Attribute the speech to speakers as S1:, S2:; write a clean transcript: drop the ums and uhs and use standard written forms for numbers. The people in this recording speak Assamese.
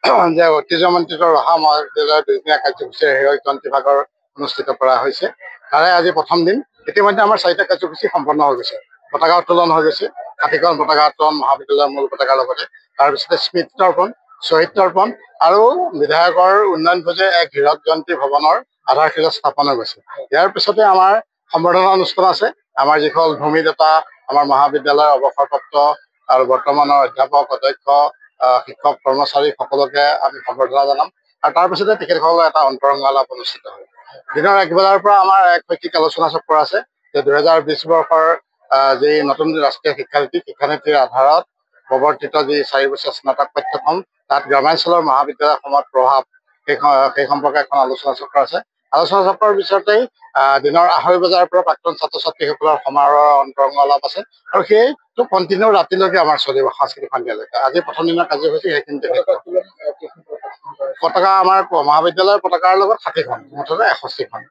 S1: যে ঐতিহ্যমণ্ডিত ৰহা মহাবিদ্যালয়ৰ দুদিনীয়া কাৰ্যসূচীৰ হীৰক বিভাগৰ অনুষ্ঠিত কৰা হৈছে। তাৰে আজি প্ৰথম দিন। ইতিমধ্যে আমাৰ 4টা কাৰ্যসূচী সম্পন্ন হৈ গৈছে। পতাকা উত্তোলন হৈ গৈছে, 60খন পতাকা উত্তোলন মহাবিদ্যালয়ৰ মূল পতাকাৰ লগতে। তাৰপিছতে স্মৃতি তৰ্পণ, শ্বহীদ তৰ্পণ আৰু বিধায়কৰ উন্নয়ন ভোজে এক হীৰক জয়ন্তী ভৱনৰ আধাৰশিলা স্থাপন হৈ গৈছে। ইয়াৰ পিছতে আমাৰ সম্বৰ্ধনা অনুষ্ঠান আছে। আমাৰ যিসকল ভূমিদাতা আমাৰ মহাবিদ্যালয়ৰ অৱসৰপ্ৰাপ্ত আৰু বৰ্তমানৰ অধ্যাপক, অধ্যক্ষ, শিক্ষক, কৰ্মচাৰী সকলোকে আমি সম্বৰ্ধনা জনাম। আৰু তাৰপিছতে তেখেতসকলৰ এটা অন্তৰংগ আলাপ অনুষ্ঠিত হয়। দিনৰ 1 বজাৰ পৰা আমাৰ এক শৈক্ষিক আলোচনা চক্ৰ আছে, যে 2020 বৰ্ষৰ যি নতুন ৰাষ্ট্ৰীয় শিক্ষানীতিৰ আধাৰত প্ৰৱৰ্তিত যি 4 বছৰীয়া স্নাতক পাঠ্যক্ৰম, তাত গ্ৰামাঞ্চলৰ মহাবিদ্যালয়সমূহত প্ৰভাৱ সেই সম্পৰ্কে এখন আলোচনা চক্ৰ আছে। আলোচনা চক্ৰৰ পিছতেই দিনৰ 2:30 বজাৰ পৰা প্ৰাক্তন ছাত্ৰ ছাত্ৰীসকলৰ সমাৰোহৰ অন্তৰংগ আলাপ আছে। আৰু সেইটো কণ্টিনিউ ৰাতিলৈকে আমাৰ চলিব সাংস্কৃতিক সন্ধিয়ালৈকে। আজি প্ৰথম দিনৰ কাৰ্যসূচী সেইখিনিতে। পতাকা আমাৰ মহাবিদ্যালয়ৰ পতাকাৰ লগত 60খন, মুঠতে 61খন।